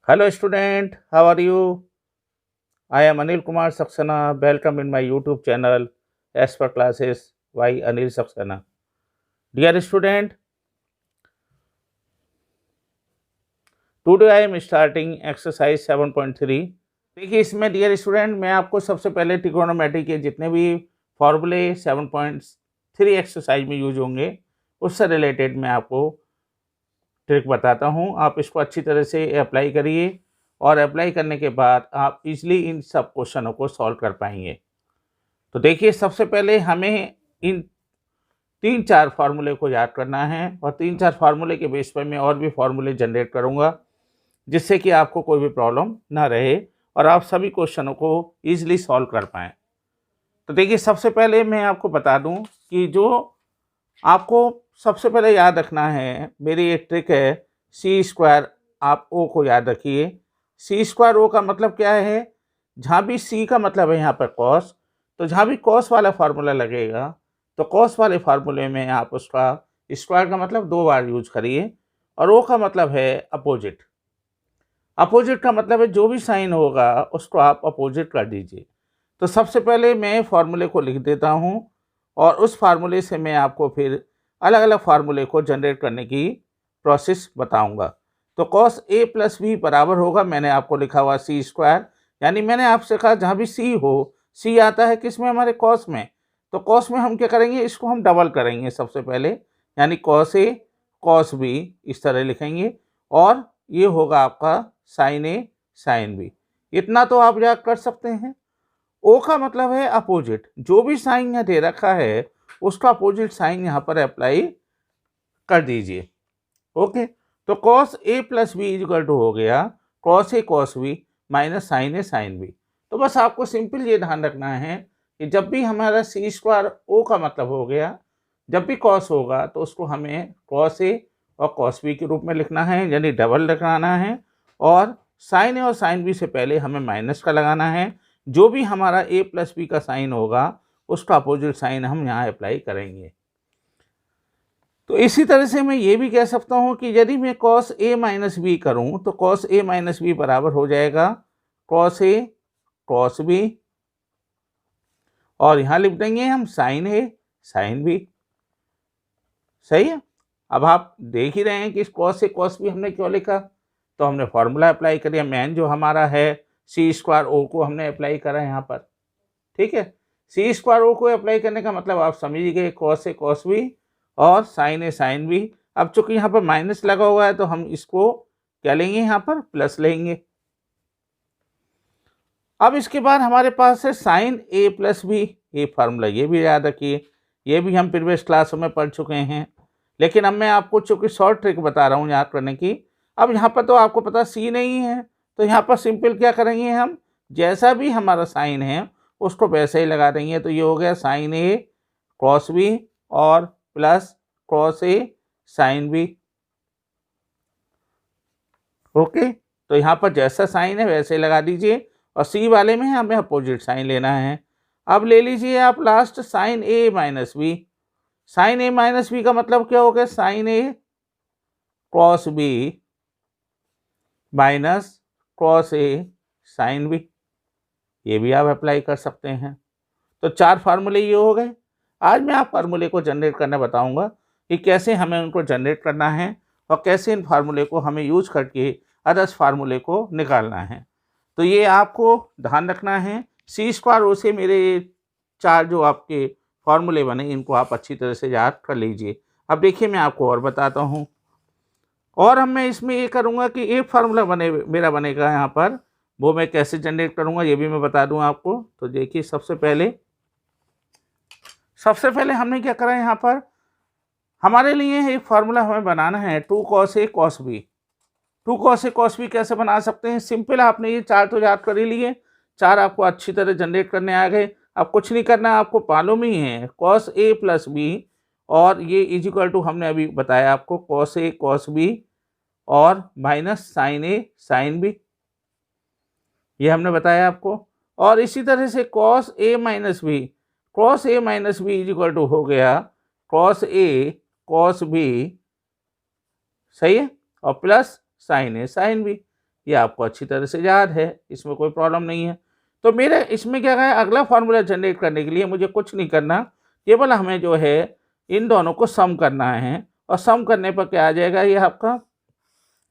Hello student, how are you? I am Anil Kumar Saxena. Welcome in my YouTube channel as per classes by Anil Saxena. Dear student, today I am starting exercise 7.3. देखिए इसमें dear student मैं आपको सबसे पहले trigonometry के जितने भी फॉर्मूले 7.3 एक्सरसाइज में यूज होंगे उससे रिलेटेड मैं आपको ट्रिक बताता हूँ। आप इसको अच्छी तरह से अप्लाई करिए और अप्लाई करने के बाद आप इजीली इन सब क्वेश्चनों को सॉल्व कर पाएंगे। तो देखिए सबसे पहले हमें इन 3-4 फार्मूले को याद करना है और 3-4 फार्मूले के बेस पर मैं और भी फार्मूले जनरेट करूँगा जिससे कि आपको कोई भी प्रॉब्लम ना रहे और आप सभी क्वेश्चनों को ईजिली सॉल्व कर पाएँ। तो देखिए सबसे पहले मैं आपको बता दूं कि जो आपको सबसे पहले याद रखना है, मेरी एक ट्रिक है सी स्क्वायर, आप ओ को याद रखिए। सी स्क्वायर ओ का मतलब क्या है, जहाँ भी सी का मतलब है यहाँ पर कॉस, तो जहाँ भी कॉस वाला फार्मूला लगेगा तो कॉस वाले फार्मूले में आप उसका स्क्वायर का मतलब 2 बार यूज करिए और ओ का मतलब है अपोजिट। अपोजिट का मतलब है जो भी साइन होगा उसको आप अपोजिट कर दीजिए। तो सबसे पहले मैं फार्मूले को लिख देता हूँ और उस फार्मूले से मैं आपको फिर अलग अलग फार्मूले को जनरेट करने की प्रोसेस बताऊंगा। तो कॉस ए प्लस बी बराबर होगा, मैंने आपको लिखा हुआ सी स्क्वायर, यानी मैंने आपसे कहा जहाँ भी सी हो, सी आता है किस में, हमारे कॉस में, तो कॉस में हम क्या करेंगे, इसको हम डबल करेंगे सबसे पहले, यानी कॉस ए कॉस बी इस तरह लिखेंगे और ये होगा आपका साइन ए साइन बी। इतना तो आप याद कर सकते हैं। ओ का मतलब है अपोजिट, जो भी साइन यहाँ दे रखा है उसका अपोजिट साइन यहाँ पर अप्लाई कर दीजिए। ओके, तो cos A plus B equal to हो गया cos A cos B minus sine A sine B. तो बस आपको सिंपल ये ध्यान रखना है कि जब भी हमारा सी स्क्वायर ओ का मतलब हो गया, जब भी कॉस होगा तो उसको हमें कॉस ए और कॉस बी के रूप में लिखना है, यानी डबल लगाना है, और साइन ए और साइन बी से पहले हमें माइनस का लगाना है। जो भी हमारा ए प्लस बी का साइन होगा उसका अपोजिट साइन हम यहाँ अप्लाई करेंगे। तो इसी तरह से मैं ये भी कह सकता हूँ कि यदि मैं कॉस ए माइनस बी करूँ तो कॉस ए माइनस बी बराबर हो जाएगा कॉस ए कॉस बी, और यहाँ लिख देंगे हम साइन ए साइन बी। सही है। अब आप देख ही रहे हैं कि इस कॉस से कॉस बी हमने क्यों लिखा, तो हमने फॉर्मूला अप्लाई करिए, मेन जो हमारा है सी स्क्वायर ओ को हमने अप्लाई करा है यहाँ पर। ठीक है, सी स्क्वायर ओ को अप्लाई करने का मतलब आप समझ गए, कॉस से कॉस बी और साइन ए साइन बी। अब चूंकि यहाँ पर माइनस लगा हुआ है तो हम इसको क्या लेंगे, यहाँ पर प्लस लेंगे। अब इसके बाद हमारे पास है साइन ए प्लस बी, ये फार्मूला ये भी याद रखिए, ये भी हम प्रीवियस क्लासों में पढ़ चुके हैं, लेकिन अब मैं आपको चूंकि शॉर्ट ट्रिक बता रहा हूँ याद करने की। अब यहाँ पर तो आपको पता सी नहीं है, तो यहाँ पर सिंपल क्या करेंगे, हम जैसा भी हमारा साइन है उसको वैसे ही लगा देंगे। तो ये हो गया साइन ए कॉस बी और plus cos A sine B. Okay, तो यहाँ पर जैसा साइन है वैसे लगा दीजिए और सी वाले में हमें अपोजिट साइन लेना है। अब ले लीजिए आप last sign A minus B. Sign A minus B का मतलब क्या हो गया, sine A cos B minus cos A sine B, ये भी आप अप्लाई कर सकते हैं। तो 4 फार्मूले ये हो गए। आज मैं आप फार्मूले को जनरेट करना बताऊंगा कि कैसे हमें उनको जनरेट करना है और कैसे इन फार्मूले को हमें यूज करके अदर्स फार्मूले को निकालना है। तो ये आपको ध्यान रखना है। सी स्क्वायर ओ से मेरे 4 जो आपके फार्मूले बने इनको आप अच्छी तरह से याद कर लीजिए। अब देखिए मैं आपको और बताता हूँ, और अब मैं इसमें ये करूँगा कि एक फार्मूला मेरा बनेगा यहाँ पर, वो मैं कैसे जनरेट करूँगा ये भी मैं बता दूँ आपको। तो देखिए सबसे पहले हमने क्या करा, यहाँ पर हमारे लिए एक फार्मूला हमें बनाना है 2 cos A cos B. 2 cos A cos B कैसे बना सकते हैं, सिंपल, आपने ये 4 तो याद कर ही लिए, 4 आपको अच्छी तरह जनरेट करने आ गए। अब कुछ नहीं करना, आपको मालूम ही है कॉस ए प्लस बी, और ये इज इक्वल टू हमने अभी बताया आपको कॉस ए कॉस बी और minus sine A sine B, ये हमने बताया आपको। और इसी तरह से cos A minus B, cos A minus B is equal to हो गया कॉस ए कॉस बी, सही है, और plus sine A sine B. ये आपको अच्छी तरह से याद है, इसमें कोई प्रॉब्लम नहीं है। तो मेरे इसमें क्या है, अगला फार्मूला जनरेट करने के लिए मुझे कुछ नहीं करना, केवल हमें जो है इन दोनों को सम करना है। और सम करने पर क्या आ जाएगा, ये आपका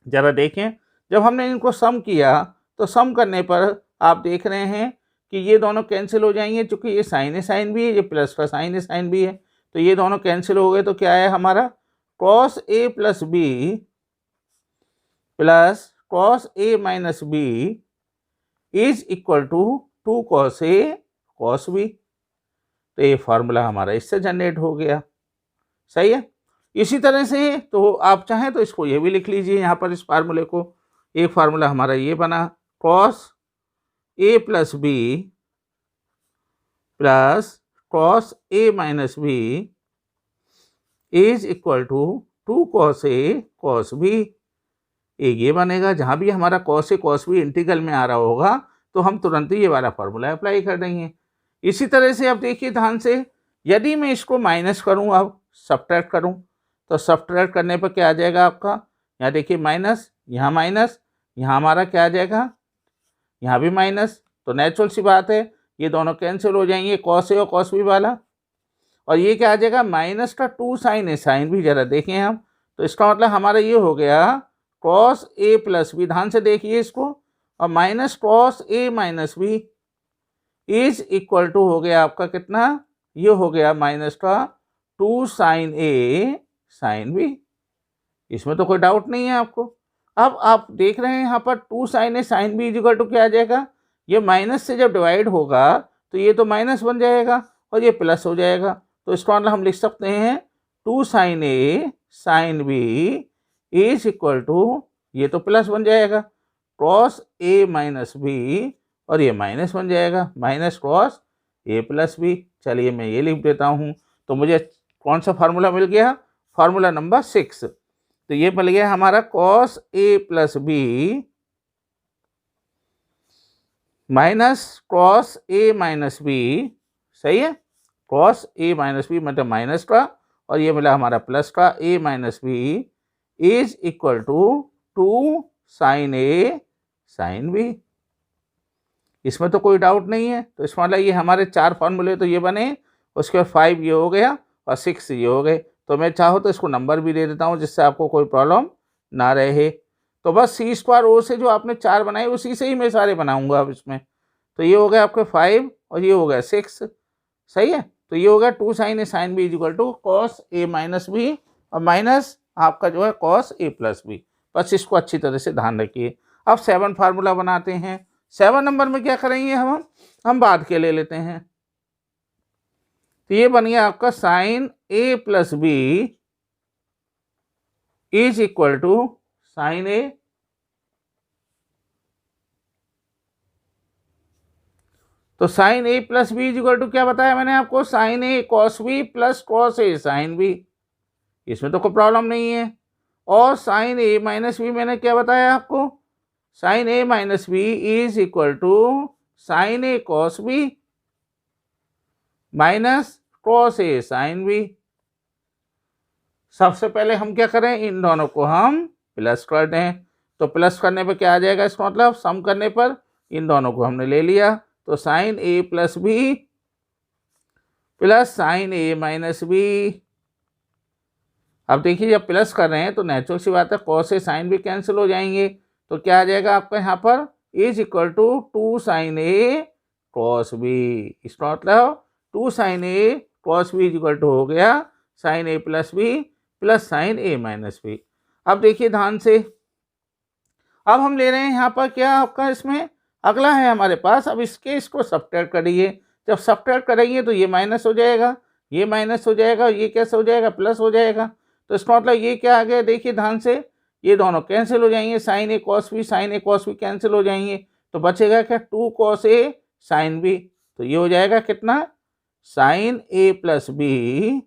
ज़रा देखें, जब हमने इनको सम किया तो सम करने पर आप देख रहे हैं कि ये दोनों कैंसिल हो जाएंगे, चूँकि ये साइन है साइन भी है, ये प्लस का साइन है साइन भी है, तो ये दोनों कैंसिल हो गए। तो क्या है हमारा, cos A plus B plus cos A minus B is equal to 2 cos A cos B. तो ये फार्मूला हमारा इससे जनरेट हो गया। सही है। इसी तरह से तो आप चाहें तो इसको ये भी लिख लीजिए यहाँ पर, इस फार्मूले को। एक फार्मूला हमारा ये बना, cos A plus B plus cos A minus B is equal to 2 cos A cos B. एक ये बनेगा, जहाँ भी हमारा cos A cos B integral में आ रहा होगा तो हम तुरंत ही ये वाला फार्मूला अप्लाई कर देंगे। इसी तरह से अब देखिए ध्यान से, यदि मैं इसको माइनस करूँ, अब सब्ट्रैक्ट करूँ, तो सब्ट्रैक्ट करने पर क्या आ जाएगा आपका, यहाँ देखिए माइनस, यहाँ हमारा क्या आ जाएगा, यहाँ भी माइनस। तो नेचुरल सी बात है, ये दोनों कैंसिल हो जाएंगे, कॉस ए और कॉस बी वाला। और ये क्या आ जाएगा, माइनस का 2 साइन ए साइन भी, जरा देखें हम। तो इसका मतलब हमारा ये हो गया कॉस ए प्लस बी, ध्यान से देखिए इसको, और minus cos A minus B is equal to हो गया आपका कितना, ये हो गया माइनस का 2 साइन ए साइन बी। इसमें तो कोई डाउट नहीं है आपको। अब आप देख रहे हैं यहाँ पर 2 sine A sine B equal to क्या आ जाएगा, ये माइनस से जब डिवाइड होगा तो ये तो माइनस बन जाएगा और ये प्लस हो जाएगा। तो इसका मतलब हम लिख सकते हैं 2 sine A sine B is equal to, ये तो प्लस बन जाएगा, कॉस ए माइनस बी, और ये माइनस बन जाएगा, minus cos A plus B. चलिए मैं ये लिख देता हूँ। तो मुझे कौन सा फार्मूला मिल गया, फार्मूला नंबर 6। तो ये मिल गया हमारा cos A plus B minus cos A minus B. सही है, कॉस ए माइनस बी मतलब माइनस का, और ये मिला हमारा प्लस का A minus B is equal to 2 sine A sine B. इसमें तो कोई डाउट नहीं है। तो इसमें मतलब ये हमारे 4 फार्मूले तो ये बने, उसके बाद 5 ये हो गया और 6 ये हो गए। तो मैं चाहो तो इसको नंबर भी दे देता हूँ जिससे आपको कोई प्रॉब्लम ना रहे। तो बस सी स्क्वायर ओ से जो आपने 4 बनाए उसी से ही मैं सारे बनाऊंगा अब इसमें। तो ये हो गया आपके 5 और ये हो गया 6। सही है। तो ये हो गया 2 sine A sine B equal to cos A minus B और माइनस आपका जो है कॉस ए प्लस बी। बस इसको अच्छी तरह से ध्यान रखिए। अब 7 फार्मूला बनाते हैं। 7 नंबर में क्या करेंगे हम बाद के ले लेते हैं। तो ये बन गया आपका sine A plus B is equal to sine A, तो sine A plus B is equal to क्या बताया मैंने आपको, sine A cos B plus cos A sine B. इसमें तो कोई प्रॉब्लम नहीं है। और साइन ए माइनस बी मैंने क्या बताया आपको, sine A minus B is equal to sine A cos B minus cos A sine B. सबसे पहले हम क्या करें, इन दोनों को हम प्लस कर दें। तो प्लस करने पर क्या आ जाएगा, इसका मतलब सम करने पर इन दोनों को हमने ले लिया। तो sine A plus B plus sine A minus B. अब देखिए जब प्लस कर रहे हैं तो नेचुरल सी बात है cos A sine B cancel हो जाएंगे। तो क्या आ जाएगा आपका यहाँ पर, is equal to 2 sine A cos B. इसका मतलब 2 sine A cos B is equal to हो गया sine A plus B plus sine A minus B. अब देखिए ध्यान से, अब हम ले रहे हैं यहाँ पर क्या आपका, इसमें अगला है हमारे पास। अब इसको सब्ट्रैक्ट करिए। जब सब्ट्रैक्ट करेंगे तो ये माइनस हो जाएगा, ये माइनस हो जाएगा, ये कैसे हो जाएगा, प्लस हो जाएगा। तो इसका मतलब ये क्या आ गया, देखिए ध्यान से, ये दोनों कैंसिल हो जाएंगे, sign A cos B cancel हो जाएंगे। तो बचेगा क्या, 2 कॉस ए साइन बी। तो ये हो जाएगा कितना, sine A plus B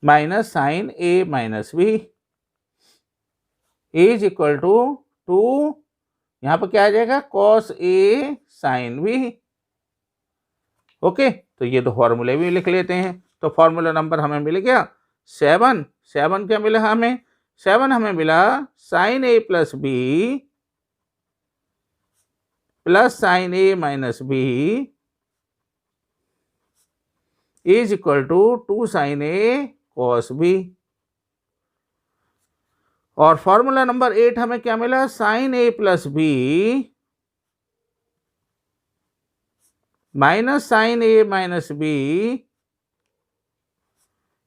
minus sine A minus B is equal to 2, यहाँ पर क्या आ जाएगा, cos A sine B. Okay, तो ये तो फॉर्मूले भी लिख लेते हैं। तो फॉर्मूला नंबर हमें मिल गया 7। 7 क्या मिला हमें, 7 हमें मिला sine A plus B plus sine A minus B is equal to 2 sine A cos B. और फॉर्मूला नंबर 8 हमें क्या मिला, sine A plus B minus sine A minus B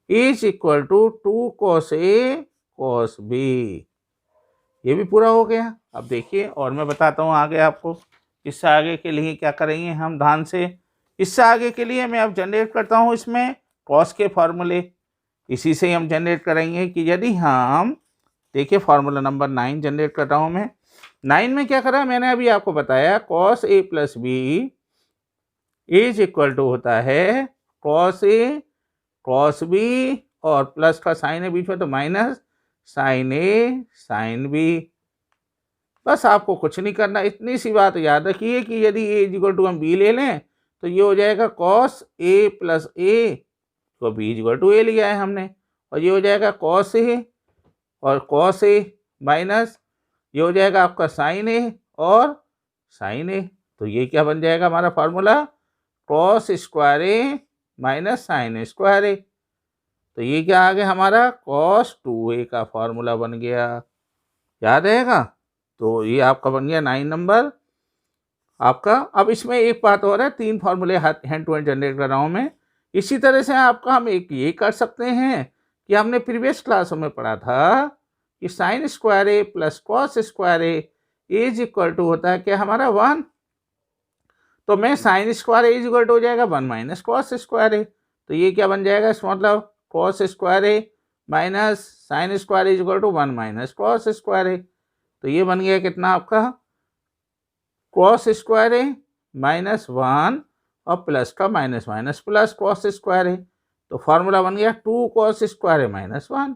is equal to 2 cos A cos B. ये भी पूरा हो गया। अब देखिए और मैं बताता हूँ आगे आपको, इससे आगे के लिए क्या करेंगे हम ध्यान से। इससे आगे के लिए मैं अब जनरेट करता हूँ इसमें कॉस के फॉर्मूले, इसी से हम जनरेट करेंगे कि यदि हम देखिए फॉर्मूला नंबर 9 जनरेट कर रहा हूँ मैं। 9 में क्या करा मैंने अभी आपको बताया, cos A plus B is equal to होता है कॉस ए कॉस बी और प्लस का साइन है बीच में तो minus sine A sine B. बस आपको कुछ नहीं करना, इतनी सी बात याद रखिए कि यदि ए इज इक्वल टू हम बी ले लें तो ये हो जाएगा कॉस ए प्लस ए, तो बी इज इक्वल टू ए लिया है हमने, और ये हो जाएगा कॉस ए और कॉस ए माइनस ये हो जाएगा आपका साइन ए और साइन ए। तो ये क्या बन जाएगा हमारा formula, cos square A minus sine square A. तो ये क्या आ गया हमारा, कॉस 2a का फार्मूला बन गया, याद रहेगा। तो ये आपका बन गया 9 नंबर आपका। अब इसमें एक बात और है, 3 फार्मूले हैंड टू हैंड जनरेट कर रहा हूँ मैं। इसी तरह से आपका हम एक ये कर सकते हैं कि हमने प्रीवियस क्लासों में पढ़ा था कि sine square A plus cos square A is equal to होता है क्या हमारा 1। तो मैं sine square A is equal to हो जाएगा 1 माइनस कॉस स्क्वायर ए। तो ये क्या बन जाएगा, इसका मतलब cos square A minus sine square is equal to 1 minus cos square A. तो ये बन गया कितना आपका, कॉस स्क्वायर ए माइनस 1 और प्लस का minus minus plus cos square A. तो फार्मूला बन गया 2 कॉस स्क्वायर ए माइनस 1।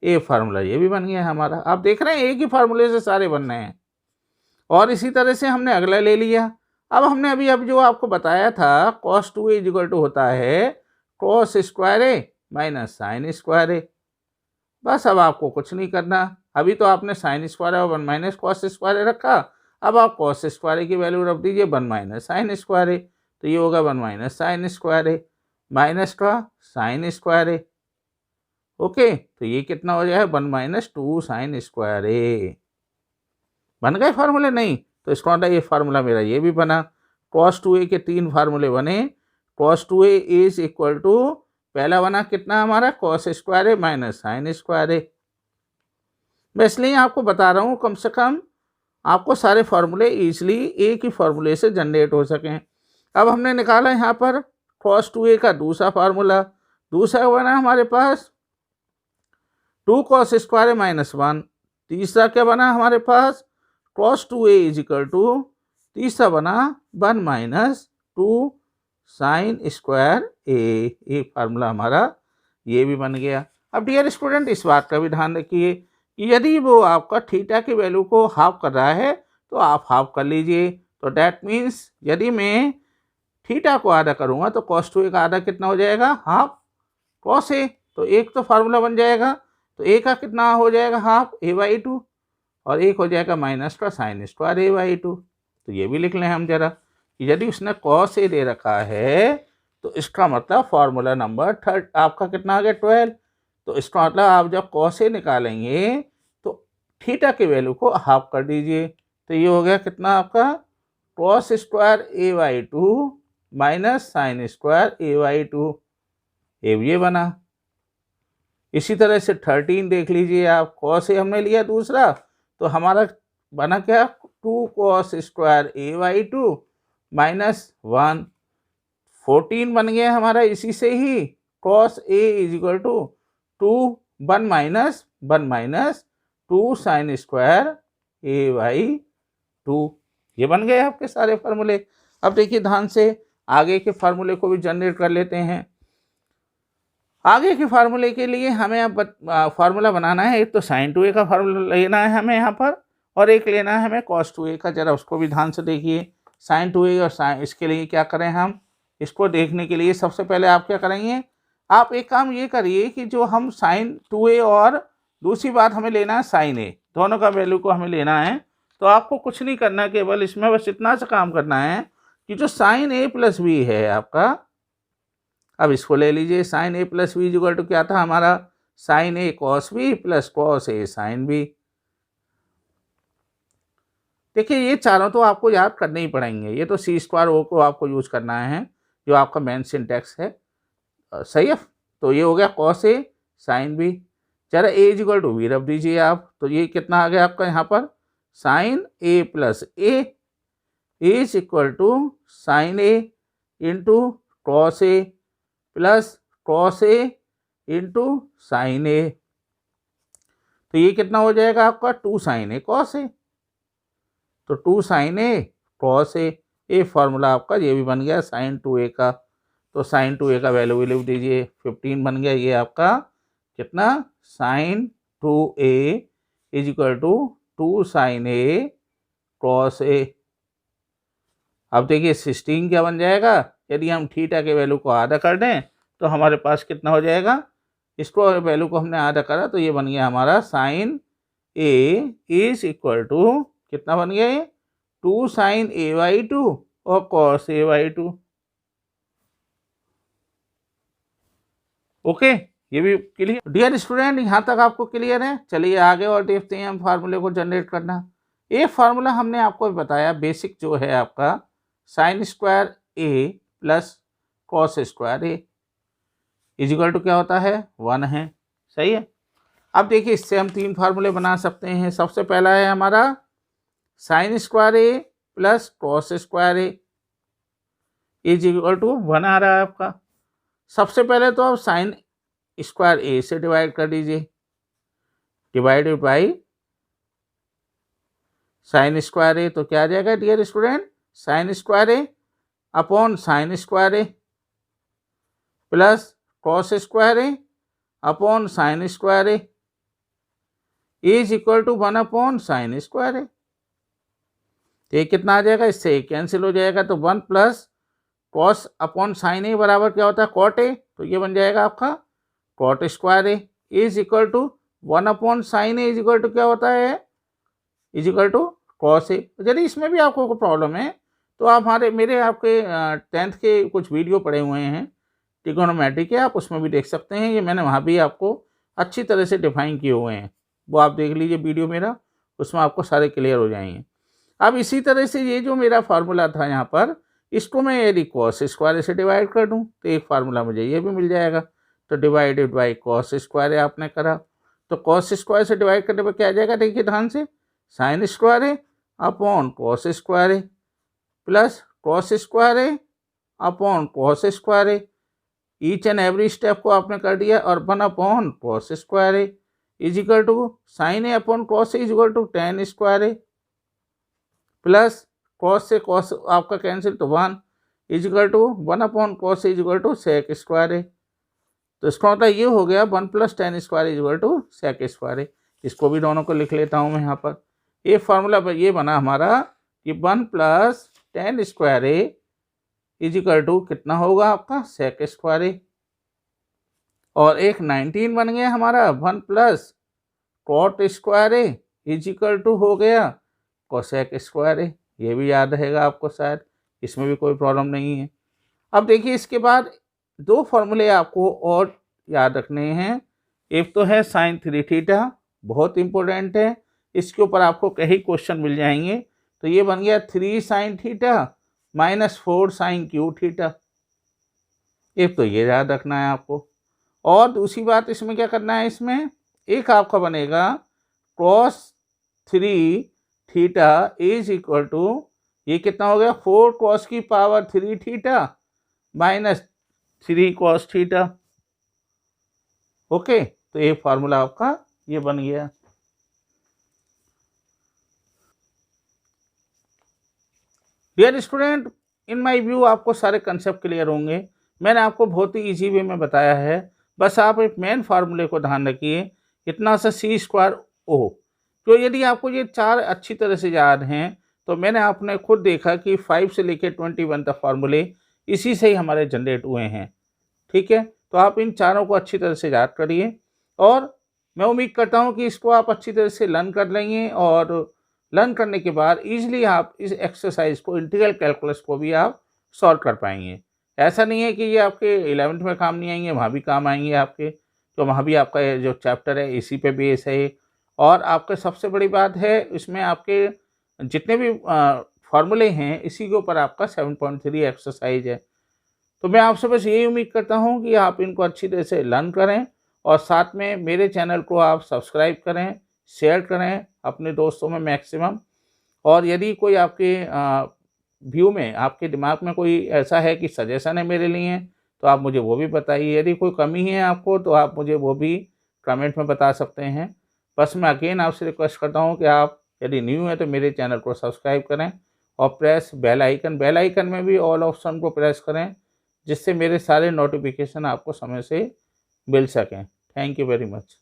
ये फार्मूला ये भी बन गया हमारा। आप देख रहे हैं एक ही फार्मूले से सारे बन रहे हैं। और इसी तरह से हमने अगला ले लिया। अब हमने अब जो आपको बताया था cos 2a is equal to होता है cos square A minus sine square ए। बस अब आपको कुछ नहीं करना, अभी तो आपने साइन स्क्वायर और 1 माइनस कॉस स्क्वायर ए रखा। अब आप कॉस स्क्वायर ए की वैल्यू रख दीजिए 1 माइनस साइन स्क्वायर ए। तो ये होगा 1 minus sine square A minus का साइन स्क्वायर ए। ओके, तो ये कितना हो जाएगा 1 माइनस 2 साइन स्क्वायर ए। बन गए फार्मूले, नहीं तो इसका मतलब ये फार्मूला मेरा ये भी बना। कॉस 2a के 3 फार्मूले बने। Cos 2a is equal to पहला बना कितना हमारा, cos square A minus sine square ए। मैं इसलिए आपको बता रहा हूँ कम से कम आपको सारे फार्मूले ईजिली एक ही फार्मूले से जनरेट हो सकें। अब हमने निकाला यहाँ पर कॉस 2a का दूसरा फार्मूला। दूसरा बना हमारे पास 2 कॉस स्क्वायर ए माइनस 1। तीसरा क्या बना हमारे पास, cos 2a is equal to तीसरा बना 1 माइनस 2 साइन स्क्वायर ए। ये फार्मूला हमारा ये भी बन गया। अब डियर स्टूडेंट इस बात का भी ध्यान रखिए कि यदि वो आपका थीटा की वैल्यू को हाफ कर रहा है तो आप हाफ कर लीजिए। तो डैट मीन्स यदि मैं थीटा को आधा करूँगा तो कॉस 2a का आधा कितना हो जाएगा, हाफ कॉस ए। तो एक तो फार्मूला बन जाएगा, तो ए का कितना हो जाएगा, हाफ a/2 और एक हो जाएगा माइनस का साइन स्क्वायर a/2। तो ये भी लिख लें हम जरा कि यदि उसने कॉस ए दे रखा है तो इसका मतलब फार्मूला नंबर 3 आपका कितना आ गया 12। तो इसका मतलब आप जब कॉस ए निकालेंगे तो थीटा की वैल्यू को हाफ कर दीजिए। तो ये हो गया कितना आपका, cos square a/2 minus sine square a/2। ये बना। इसी तरह से 13 देख लीजिए आप, कॉस ए हमने लिया दूसरा तो हमारा बना क्या, 2 कॉस स्क्वायर a/2 माइनस 1। 14 बन गया हमारा इसी से ही, cos A is equal to 1 minus 2 sine square a/2। ये बन गए आपके सारे फार्मूले। अब देखिए ध्यान से आगे के फार्मूले को भी जनरेट कर लेते हैं। आगे के फार्मूले के लिए हमें अब फार्मूला बनाना है। एक तो साइन 2a का फार्मूला लेना है हमें यहाँ पर, और एक लेना है हमें कॉस 2a का। जरा उसको भी ध्यान से देखिए। साइन 2a और साइन, इसके लिए क्या करें हम, इसको देखने के लिए सबसे पहले आप क्या करेंगे, आप एक काम ये करिए कि जो हम साइन 2a और दूसरी बात हमें लेना है साइन ए, दोनों का वैल्यू को हमें लेना है। तो आपको कुछ नहीं करना, केवल इसमें बस इतना सा काम करना है कि जो साइन ए प्लस बी है आपका, अब इसको ले लीजिए। Sine A plus B equal to क्या था हमारा, sine A cos B plus cos A sine B. देखिए ये चारों तो आपको याद करने ही पड़ेंगे, ये तो सी स्क्वायर ओ को आपको यूज करना है जो आपका मेन सिंटैक्स है, सही है। तो ये हो गया कॉस ए साइन बी। जरा ए इक्वल टू बी रख दीजिए आप, तो ये कितना आ गया आपका यहाँ पर, sine A plus A is equal to sine A into cos A plus cos A into sine A. तो ये कितना हो जाएगा आपका, 2 साइन ए कॉस ए, तो 2 साइन ए कॉस ए। ये फार्मूला आपका ये भी बन गया साइन 2a का। तो साइन 2a का वैल्यू भी लिख दीजिए, 15 बन गया ये आपका कितना, sine 2a is equal to 2 sine A cos A. अब देखिए 16 क्या बन जाएगा, यदि हम थीटा के वैल्यू को आधा कर दें तो हमारे पास कितना हो जाएगा, इसको वैल्यू को हमने आधा करा तो ये बन गया हमारा sine A is equal to कितना बन गया ये, 2 साइन ए बाई 2 और कॉस ए बाई 2। ओके, ये भी क्लियर। डियर स्टूडेंट यहाँ तक आपको क्लियर है। चलिए आगे और देखते हैं हम फार्मूले को जनरेट करना। ये फार्मूला हमने आपको बताया बेसिक जो है आपका, sine square A plus cos square A is equal to क्या होता है, 1 है, सही है। अब देखिए इससे हम 3 फार्मूले बना सकते हैं। सबसे पहला है हमारा sine square A plus cos square A is equal to 1 आ रहा है आपका। सबसे पहले तो आप साइन स्क्वायर ए से डिवाइड कर दीजिए, divided by sine square A, तो क्या आ जाएगा dear student, sine square A upon sine square A plus cos square A upon sine square A is equal to 1 upon sine square A. तो ये कितना आ जाएगा, इससे कैंसिल हो जाएगा, तो 1 प्लस कॉस अपॉन साइन ए बराबर क्या होता है, कॉट ए, तो ये बन जाएगा आपका cot square A is equal to 1 upon sine A is equal to क्या होता है, is equal to cos A. यदि इसमें भी आपको कोई प्रॉब्लम है तो आप मेरे आपके 10th के कुछ वीडियो पड़े हुए हैं ट्रिगोनोमेट्री के, आप उसमें भी देख सकते हैं। ये मैंने वहाँ भी आपको अच्छी तरह से डिफाइन किए हुए हैं, वो आप देख लीजिए वीडियो मेरा, उसमें आपको सारे क्लियर हो जाएंगे। अब इसी तरह से ये जो मेरा फार्मूला था यहाँ पर, इसको मैं यदि कॉस स्क्वायर से डिवाइड कर दूँ तो एक फार्मूला मुझे ये भी मिल जाएगा। तो डिवाइडेड बाई कॉस स्क्वायर आपने करा, तो कॉस स्क्वायर से डिवाइड करने पर क्या आ जाएगा, देखिए ध्यान से, sine square A upon cos square A plus cos square A upon cos square A, each and every step को आपने कर दिया, और 1 upon cos square A is equal to sine A upon cos A is equal to tan square A plus cos से cos आपका cancel, तो 1 is equal to 1 upon cos is equal to sec square A. तो इसका मतलब ये हो गया 1 plus tan square is equal to sec square A. इसको भी दोनों को लिख लेता हूँ मैं यहाँ पर। ये फार्मूला पर ये बना हमारा कि 1 plus tan square A is equal to कितना होगा आपका, सेक स्क्वायर ए, और एक 19 बन गया हमारा 1 plus cot square A is equal to हो गया कोसेक स्क्वायर ए। ये भी याद रहेगा आपको शायद, इसमें भी कोई प्रॉब्लम नहीं है। अब देखिए इसके बाद 2 फार्मूले आपको और याद रखने हैं। एक तो है साइन 3 थीटा, बहुत इंपॉर्टेंट है, इसके ऊपर आपको कई क्वेश्चन मिल जाएंगे। तो ये बन गया 3 sine theta minus 4 sine cube theta, एक तो ये याद रखना है आपको। और दूसरी बात इसमें क्या करना है, इसमें एक आपका बनेगा cos 3 theta is equal to, ये कितना हो गया, 4 कॉस की power 3 theta minus 3 cos theta. Okay, तो ये फार्मूला आपका ये बन गया। Dear student, in my view आपको सारे कंसेप्ट क्लियर होंगे। मैंने आपको बहुत ही इजी वे में बताया है, बस आप एक मेन फार्मूले को ध्यान रखिए, इतना सा सी स्क्वायर ओ। तो यदि आपको ये 4 अच्छी तरह से याद हैं तो मैंने आपने खुद देखा कि 5 से लेकर 21 तक फार्मूले इसी से ही हमारे जनरेट हुए हैं। ठीक है, तो आप इन चारों को अच्छी तरह से याद करिए, और मैं उम्मीद करता हूँ कि इसको आप अच्छी तरह से लर्न कर लेंगे, और लर्न करने के बाद ईजिली आप इस एक्सरसाइज को, इंटीग्रल कैलकुलस को भी आप सॉल्व कर पाएंगे। ऐसा नहीं है कि ये आपके 11th में काम नहीं आएंगे, वहाँ भी काम आएंगे आपके, तो वहाँ भी आपका ये जो चैप्टर है इसी पे बेस है। और आपका सबसे बड़ी बात है इसमें आपके जितने भी फार्मूले हैं इसी के ऊपर आपका 7.3 एक्सरसाइज है। तो मैं आपसे बस यही उम्मीद करता हूँ कि आप इनको अच्छी तरह से लर्न करें और साथ में मेरे चैनल को आप सब्सक्राइब करें, शेयर करें अपने दोस्तों में मैक्सिमम। और यदि कोई आपके व्यू में, आपके दिमाग में कोई ऐसा है कि सजेशन है मेरे लिए, तो आप मुझे वो भी बताइए। यदि कोई कमी है आपको तो आप मुझे वो भी कमेंट में बता सकते हैं। बस मैं अगेन आपसे रिक्वेस्ट करता हूँ कि आप यदि न्यू है तो मेरे चैनल को सब्सक्राइब करें और प्रेस बेल आइकन में भी ऑल ऑप्शन को प्रेस करें, जिससे मेरे सारे नोटिफिकेशन आपको समय से मिल सकें। Thank you very much.